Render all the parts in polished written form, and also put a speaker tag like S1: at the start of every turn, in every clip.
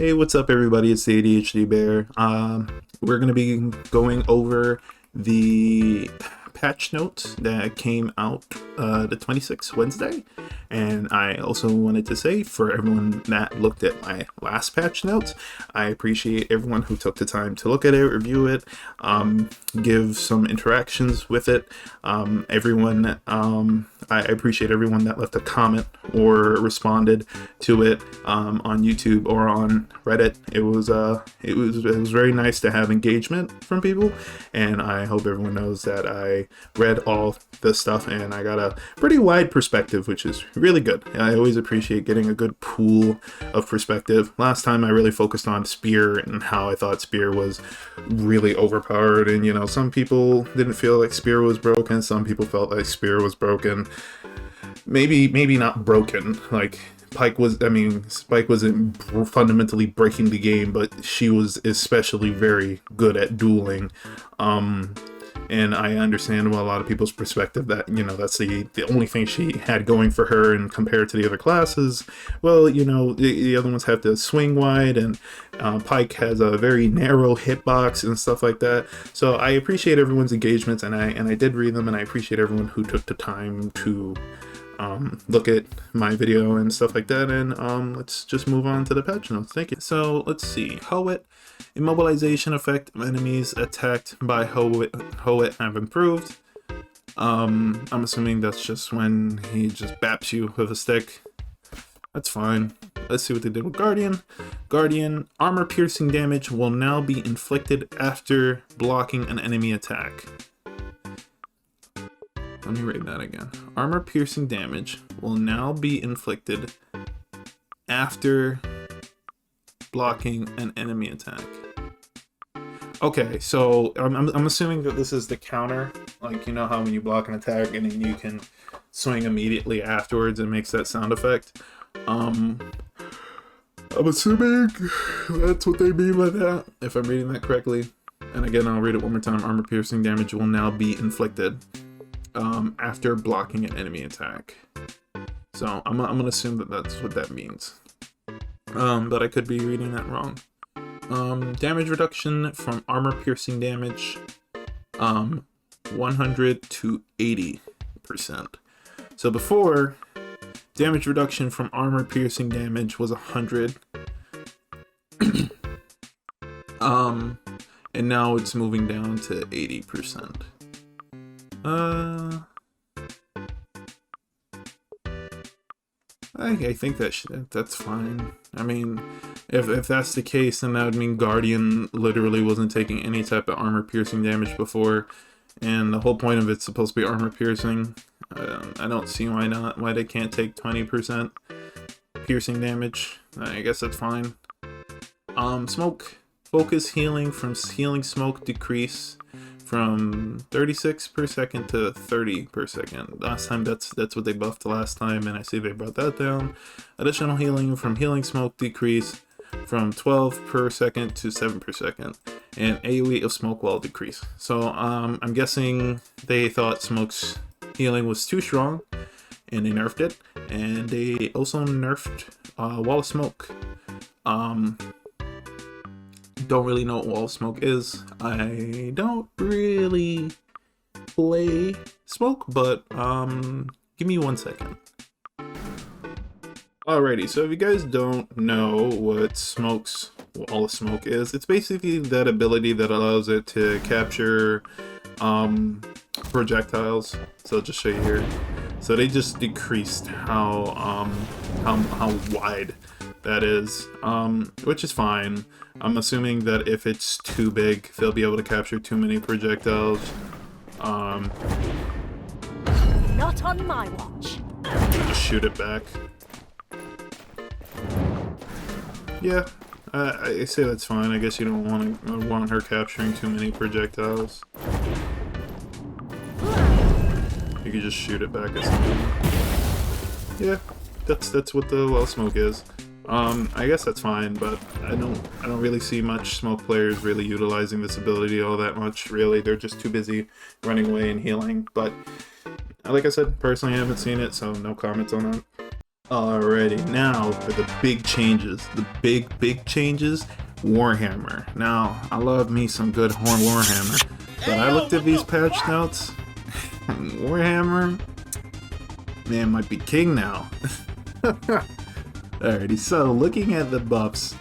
S1: Hey, what's up, everybody? It's the ADHD Bear. We're going to be going over the patch notes that came out the 26th Wednesday. And I also wanted to say, for everyone that looked at my last patch notes, I appreciate everyone who took the time to look at it, review it, give some interactions with it. I appreciate everyone that left a comment or responded to it on YouTube or on Reddit. It was very nice to have engagement from people, and I hope everyone knows that I read all the stuff and I got a pretty wide perspective, which is really good. I always appreciate getting a good pool of perspective. Last time I really focused on Spear and how I thought Spear was really overpowered, and some people didn't feel like Spear was broken, some people felt like Spear was broken. Maybe not broken, like Spike wasn't fundamentally breaking the game, but she was especially very good at dueling. And I understand a lot of people's perspective that, that's the only thing she had going for her, and compared to the other classes, well, the other ones have to swing wide, and Pike has a very narrow hitbox and stuff like that. So I appreciate everyone's engagements, and I did read them, and I appreciate everyone who took the time to look at my video and stuff like that. And let's just move on to the patch notes. Thank you. So let's see. Hoet. Immobilization effect of enemies attacked by Hoet have improved. I'm assuming that's just when he just baps you with a stick. That's fine. Let's see what they did with Guardian. Guardian, armor piercing damage will now be inflicted after blocking an enemy attack. Let me read that again. Armor piercing damage will now be inflicted after blocking an enemy attack. Okay, so I'm assuming that this is the counter. Like, you know how when you block an attack and then you can swing immediately afterwards, it makes that sound effect. I'm assuming that's what they mean by that, if I'm reading that correctly. And again, I'll read it one more time. Armor piercing damage will now be inflicted after blocking an enemy attack. So I'm gonna assume that that's what that means. But I could be reading that wrong. Damage reduction from armor piercing damage, 100 to 80%. So before, damage reduction from armor piercing damage was 100. And now it's moving down to 80%. I think that's fine. I mean, if that's the case, then that would mean Guardian literally wasn't taking any type of armor piercing damage before, and the whole point of it's supposed to be armor piercing. I don't see why they can't take 20% piercing damage. I guess that's fine. Smoke. Focus healing from healing smoke decrease from 36 per second to 30 per second. Last time, that's what they buffed last time, and I see they brought that down. Additional healing from healing smoke decrease from 12 per second to 7 per second. And AoE of smoke wall decrease. So I'm guessing they thought smoke's healing was too strong, and they nerfed it. And they also nerfed wall of smoke. Don't really know what wall of smoke is. I don't really play smoke, but give me 1 second. Alrighty, so if you guys don't know what wall of smoke is, it's basically that ability that allows it to capture projectiles. So I'll just show you here. So they just decreased how wide that is, which is fine. I'm assuming that if it's too big, they'll be able to capture too many projectiles.
S2: Not on my watch.
S1: Just shoot it back. Yeah, I say that's fine. I guess you don't want her capturing too many projectiles. You could just shoot it back at something. Yeah, that's what the wall smoke is. I guess that's fine, but I don't really see much smoke players really utilizing this ability all that much. Really, they're just too busy running away and healing. But like I said, personally, I haven't seen it, so no comments on that. Alrighty, now for the big changes. The big changes. Warhammer. Now, I love me some good Warhammer, but I looked at these patch notes. Warhammer, man, might be king now. Alrighty, so looking at the buffs,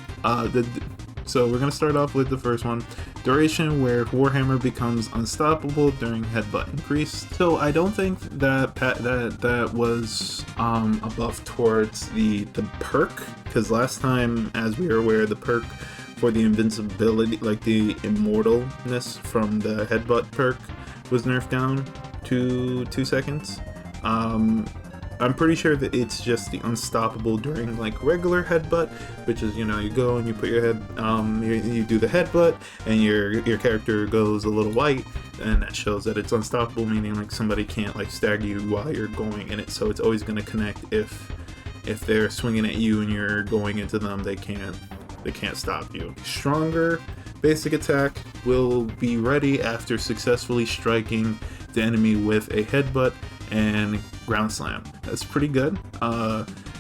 S1: so we're gonna start off with the first one. Duration where Warhammer becomes unstoppable during headbutt increase. So I don't think that that was a buff towards the perk, because last time, as we are aware, the perk for the invincibility, like the immortalness from the headbutt perk, was nerfed down to 2 seconds. I'm pretty sure that it's just the unstoppable during like regular headbutt, which is, you know, you go and you put your head, you do the headbutt, and your character goes a little white, and that shows that it's unstoppable, meaning like somebody can't like stagger you while you're going in it. So it's always going to connect if they're swinging at you and you're going into them, they can't stop you. Stronger basic attack will be ready after successfully striking the enemy with a headbutt and ground slam. That's pretty good.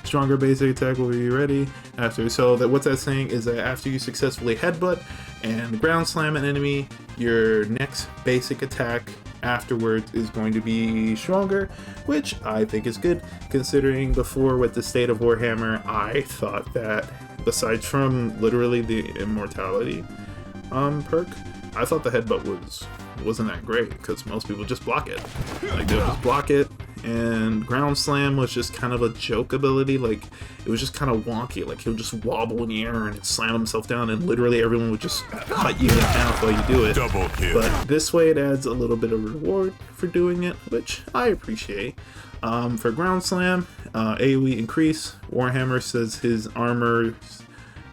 S1: Stronger basic attack will be ready after. So that what that's saying is that after you successfully headbutt and ground slam an enemy, your next basic attack afterwards is going to be stronger, which I think is good, considering before with the State of Warhammer, I thought that besides from literally the immortality perk, I thought the headbutt wasn't that great, because most people just block it. Like, they'll just block it, and ground slam was just kind of a joke ability. Like, it was just kind of wonky. Like, he'll just wobble in the air and slam himself down, and literally everyone would just cut you in half while you do it.
S3: Double kill.
S1: But this way it adds a little bit of reward for doing it, which I appreciate. For ground slam, AoE increase. Warhammer says his armor's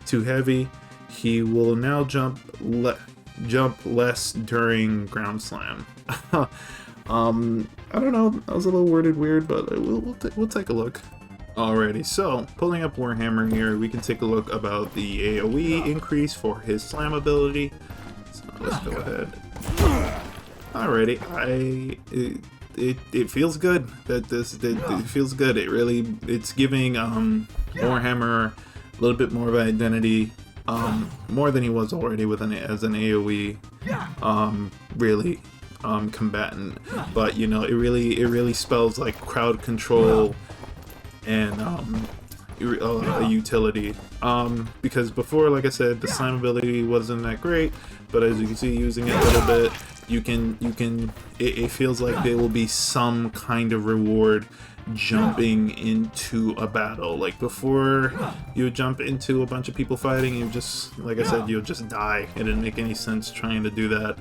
S1: too heavy. He will now jump less during ground slam. I don't know, that was a little worded weird, but we'll take a look. Alrighty, so pulling up Warhammer here, we can take a look about the AoE increase for his slam ability. So let's go ahead. Alrighty, it feels good that it feels good. It's giving Warhammer a little bit more of an identity. More than he was already with as an AoE really combatant, but you know, it really spells like crowd control and a utility, because before, like I said, the slam ability wasn't that great, but as you can see, using it a little bit, it feels like there will be some kind of reward jumping into a battle. Like before, you would jump into a bunch of people fighting, you just, like I said, you'll just die. It didn't make any sense trying to do that.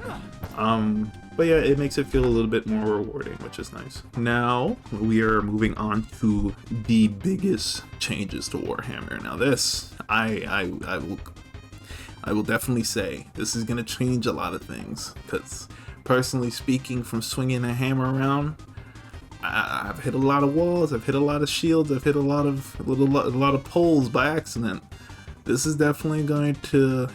S1: But yeah, it makes it feel a little bit more rewarding, which is nice. Now we are moving on to the biggest changes to Warhammer. Now this, I will definitely say this is gonna change a lot of things, because personally speaking, from swinging a hammer around, I've hit a lot of walls, I've hit a lot of shields, I've hit a lot of poles by accident. This is definitely going to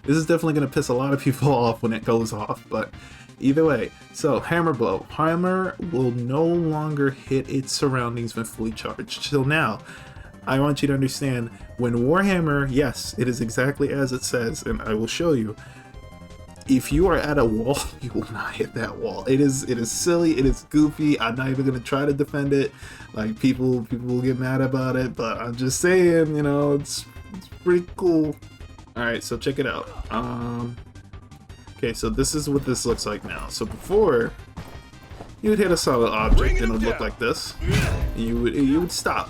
S1: piss a lot of people off when it goes off, but either way. So hammer blow. Hammer will no longer hit its surroundings when fully charged. So now, I want you to understand, when Warhammer, yes, it is exactly as it says, and I will show you. If you are at a wall, you will not hit that wall. It is silly, it is goofy. I'm not even gonna try to defend it. Like, people will get mad about it, but I'm just saying, you know, it's pretty cool. Alright, so check it out. Okay, so this is what this looks like now. So before, you would hit a solid object and it would look like this. And you would stop.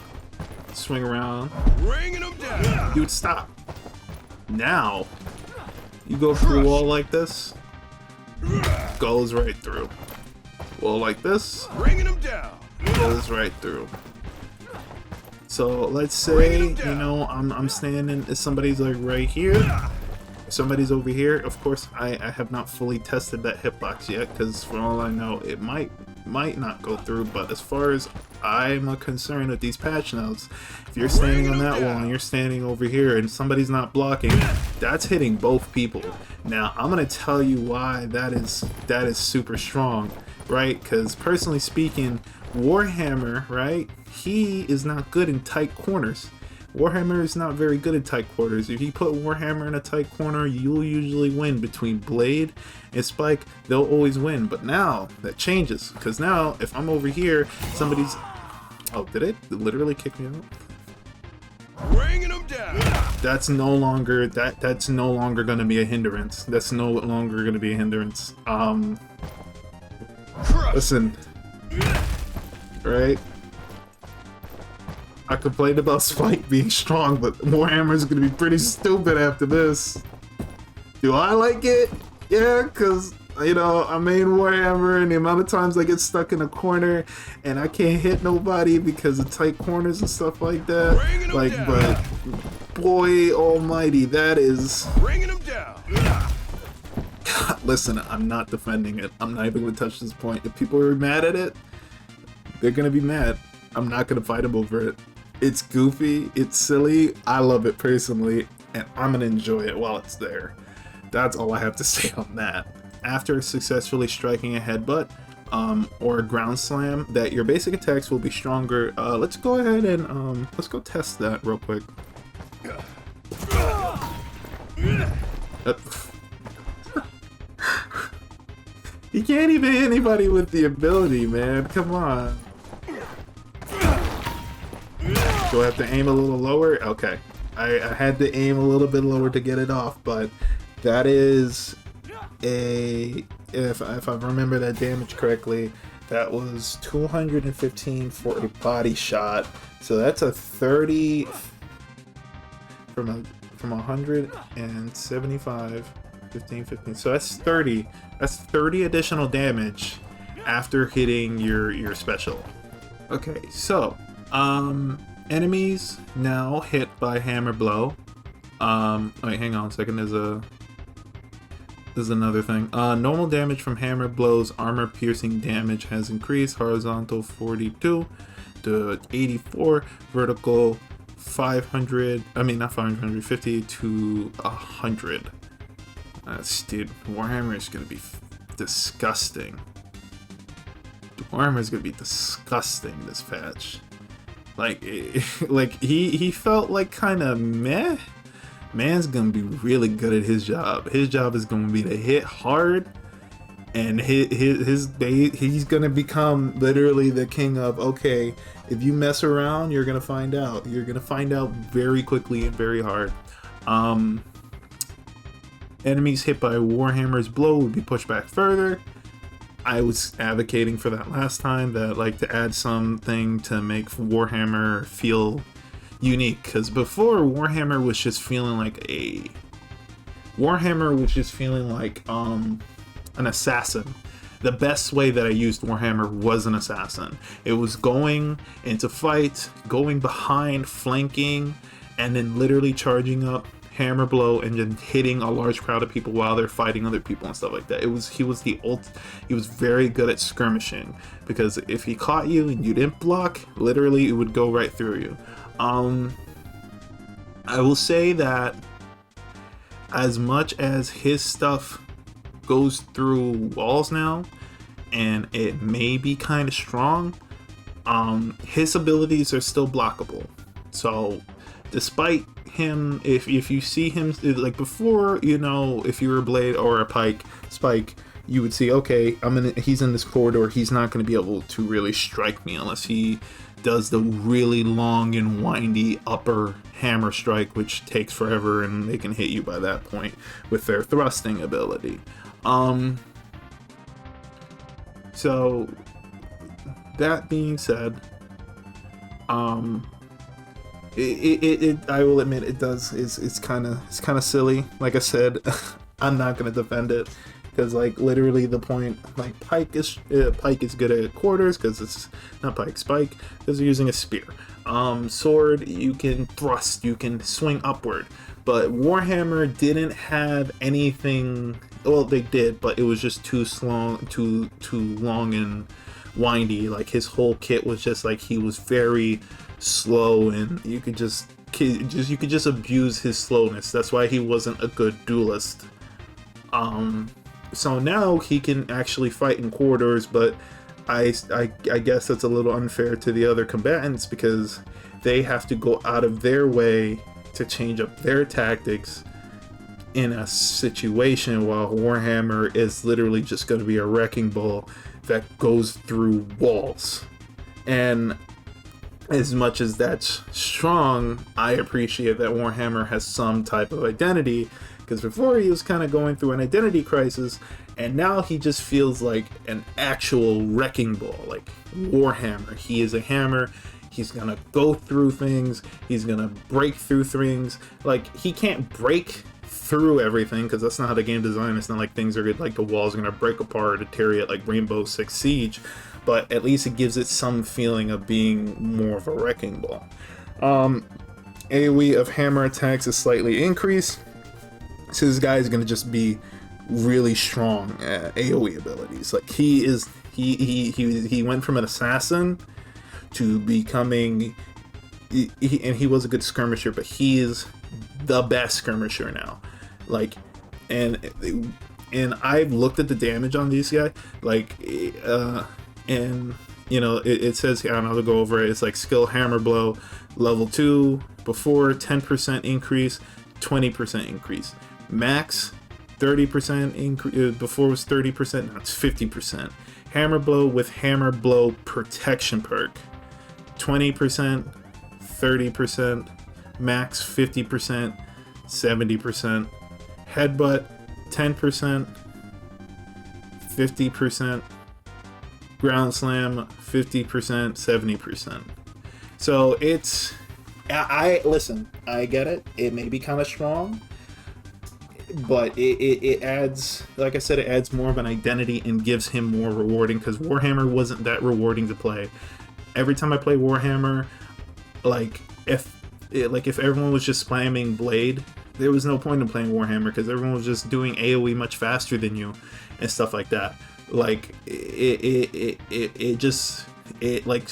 S1: Swing around. You would stop. Now, you go through a wall like this, goes right through. Wall like this, goes right through. So let's say, you know, I'm standing, somebody's like right here, somebody's over here. Of course, I have not fully tested that hitbox yet, because for all I know, it might not go through. But as far as I'm concerned with these patch notes, if you're standing on that wall and you're standing over here and somebody's not blocking, that's hitting both people. Now I'm gonna tell you why that is super strong, right? Because personally speaking, Warhammer, right, he is not good in tight corners. Warhammer is not very good at tight corners. If you put Warhammer in a tight corner, you'll usually win. Between Blade and Spike, they'll always win. But now, that changes. Because now, if I'm over here, somebody's... Oh, did it literally kick me out?
S3: Bringing them down.
S1: That's no longer... That's no longer going to be a hindrance. That's no longer going to be a hindrance. Listen. Right? I complained about Spike being strong, but Warhammer is going to be pretty stupid after this. Do I like it? Yeah, because, you know, I main Warhammer, and the amount of times I get stuck in a corner and I can't hit nobody because of tight corners and stuff like that. Like, but boy almighty, that is...
S3: Bringing them down.
S1: Listen, I'm not defending it. I'm not even going to touch this point. If people are mad at it, they're going to be mad. I'm not going to fight them over it. It's goofy, it's silly, I love it personally, and I'm gonna enjoy it while it's there. That's all I have to say on that. After successfully striking a headbutt, or a ground slam, that your basic attacks will be stronger. Let's go ahead and, let's go test that real quick. You can't even hit anybody with the ability, man, come on. Do I have to aim a little lower? Okay. I had to aim a little bit lower to get it off, but that is a... If I remember that damage correctly, that was 215 for a body shot. So that's a 30... From 175, 15. So that's 30. That's 30 additional damage after hitting your special. Okay, so... enemies now hit by hammer blow. Wait, hang on a second. There's another thing. Normal damage from hammer blows, armor piercing damage has increased. Horizontal 42 to 84. Vertical 500. I mean, not 500. 50 to 100. Dude, Warhammer is gonna be disgusting. Warhammer is gonna be disgusting this patch. Like he felt like kind of meh. Man's gonna be really good at his job. His job is gonna be to hit hard, and he's gonna become literally the king of, okay, if you mess around, you're gonna find out. You're gonna find out very quickly and very hard. Enemies hit by Warhammer's blow would be pushed back further. I was advocating for that last time, that like to add something to make Warhammer feel unique, because before Warhammer was just feeling like an assassin. The best way that I used Warhammer was an assassin. It was going into fights, going behind, flanking, and then literally charging up hammer blow and then hitting a large crowd of people while they're fighting other people and stuff like that. He was very good at skirmishing, because if he caught you and you didn't block, literally it would go right through you. I will say that as much as his stuff goes through walls now and it may be kind of strong, his abilities are still blockable. So despite him, if you see him like before, you know, if you were a Blade or a Spike, you would see, okay, he's in this corridor, he's not going to be able to really strike me unless he does the really long and windy upper hammer strike, which takes forever, and they can hit you by that point with their thrusting ability. So that being said, I will admit it does. It's kind of silly. Like I said, I'm not gonna defend it, because like literally the point, like Pike is good at quarters because it's not Spike because they're using a spear. Sword, you can thrust, you can swing upward, but Warhammer didn't have anything. Well, they did, but it was just too long and windy. Like his whole kit was just like, he was very slow, and you could just abuse his slowness. That's why he wasn't a good duelist. So now he can actually fight in corridors, but I guess that's a little unfair to the other combatants because they have to go out of their way to change up their tactics in a situation, while Warhammer is literally just going to be a wrecking ball that goes through walls. And as much as that's strong, I appreciate that Warhammer has some type of identity, because before he was kind of going through an identity crisis, and now he just feels like an actual wrecking ball, like Warhammer. He is a hammer. He's gonna go through things. He's gonna break through things. Like, he can't break through everything because that's not how the game designed. It's not like things are like the walls are gonna break apart or tear it like Rainbow Six Siege, but at least it gives it some feeling of being more of a wrecking ball. AoE of hammer attacks is slightly increased, so this guy is gonna just be really strong at AoE abilities. Like, he went from an assassin to becoming, and he was a good skirmisher, but he is the best skirmisher now. Like, and I've looked at the damage on these guys, like, and you know, it says, I don't know, I'll go over it. It's like skill hammer blow, level 2, before 10% increase, 20% increase. Max 30% increase, before it was 30%, now it's 50%. Hammer blow with hammer blow protection perk, 20%, 30%, max 50%, 70%. Headbutt 10%, 50%. Ground slam 50%, 70%. So it's, I listen, I get it. It may be kind of strong, but it adds, like I said, it adds more of an identity and gives him more rewarding, because Warhammer wasn't that rewarding to play. Every time I play Warhammer, like if everyone was just spamming Blade, there was no point in playing Warhammer because everyone was just doing AoE much faster than you and stuff like that. Like it just like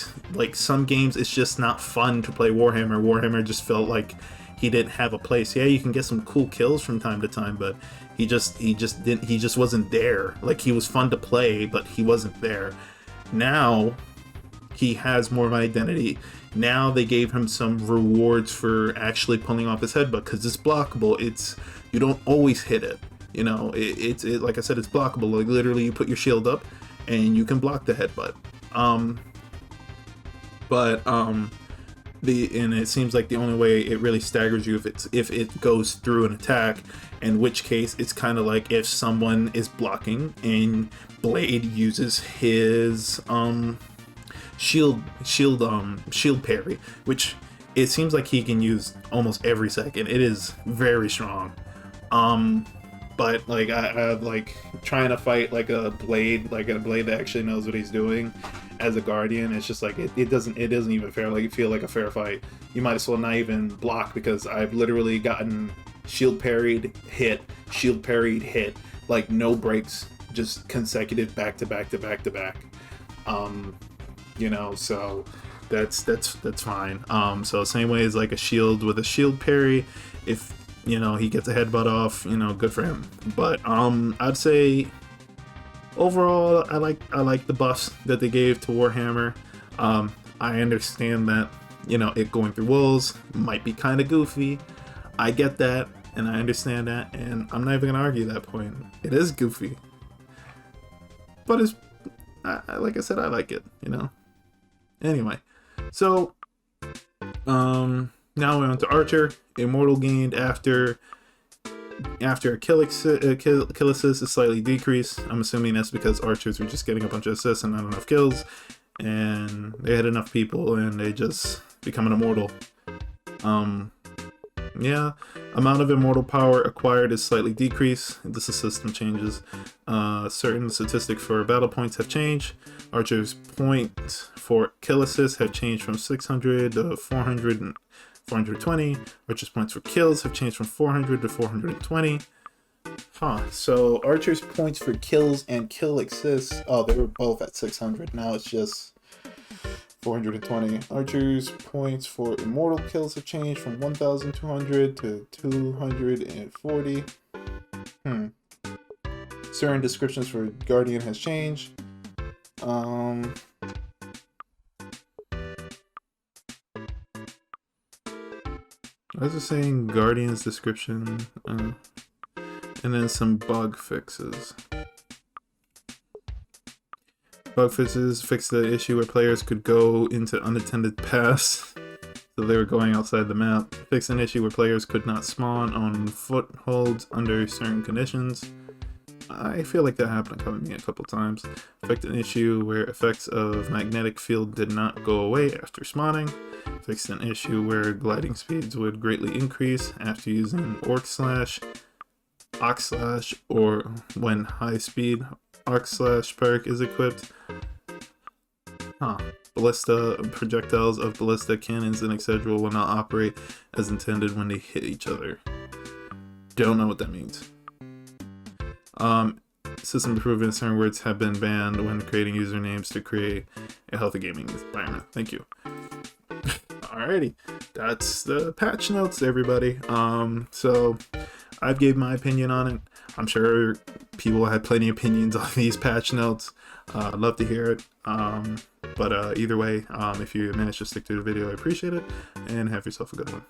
S1: some games it's just not fun to play Warhammer. Warhammer just felt like he didn't have a place. Yeah, you can get some cool kills from time to time, but he just wasn't there. Like, he was fun to play, but he wasn't there. Now he has more of an identity. Now they gave him some rewards for actually pulling off his headbutt, because it's blockable. You don't always hit it. You know, it's like I said, it's blockable. Like, literally, you put your shield up and you can block the headbutt. And it seems like the only way it really staggers you if it goes through an attack, in which case it's kind of like if someone is blocking and Blade uses his shield parry, which it seems like he can use almost every second. It is very strong. But like I like trying to fight like a blade that actually knows what he's doing as a guardian. It's just like it doesn't even feel like a fair fight. You might as well not even block, because I've literally gotten shield parried, hit, like no breaks, just consecutive back to back. You know, so that's fine. So same way as like a shield with a shield parry, if you know he gets a headbutt off, you know, good for him. But I'd say overall I like the buffs that they gave to Warhammer. I understand that, you know, it going through walls might be kind of goofy. I get that, and I understand that, and I'm not even gonna argue that point. It is goofy, but it's like I said, I like it, you know. Anyway, so now we're on to Archer. Immortal gained after a kill assist is slightly decreased. I'm assuming that's because archers were just getting a bunch of assists and not enough kills, and they had enough people and they just become an immortal. Yeah, amount of immortal power acquired is slightly decreased. This is system changes. Certain statistics for battle points have changed. Archer's points for kill assists have changed from 600 to 400 and 420. Archer's points for kills have changed from 400 to 420. So Archer's points for kills and kill assists, oh, they were both at 600. Now it's just 420. Archer's points for immortal kills have changed from 1,200 to 240. certain descriptions for Guardian has changed. I was just saying Guardian's description, and then some bug fixes. Bug fixes fixed the issue where players could go into unattended paths, so they were going outside the map. Fixed an issue where players could not spawn on footholds under certain conditions. I feel like that happened to me a couple times. Fixed an issue where effects of magnetic field did not go away after spawning. Fixed an issue where gliding speeds would greatly increase after using Orc Slash, Ox Slash, or when high speed Arc Slash perk is equipped. Ballista projectiles of ballista cannons and etc. will not operate as intended when they hit each other. Don't know what that means. System improvements, certain words have been banned when creating usernames to create a healthy gaming environment. Thank you. Alrighty, that's the patch notes, everybody. So I've gave my opinion on it. I'm sure people had plenty of opinions on these patch notes. I'd love to hear it. But either way, if you manage to stick to the video, I appreciate it, and have yourself a good one.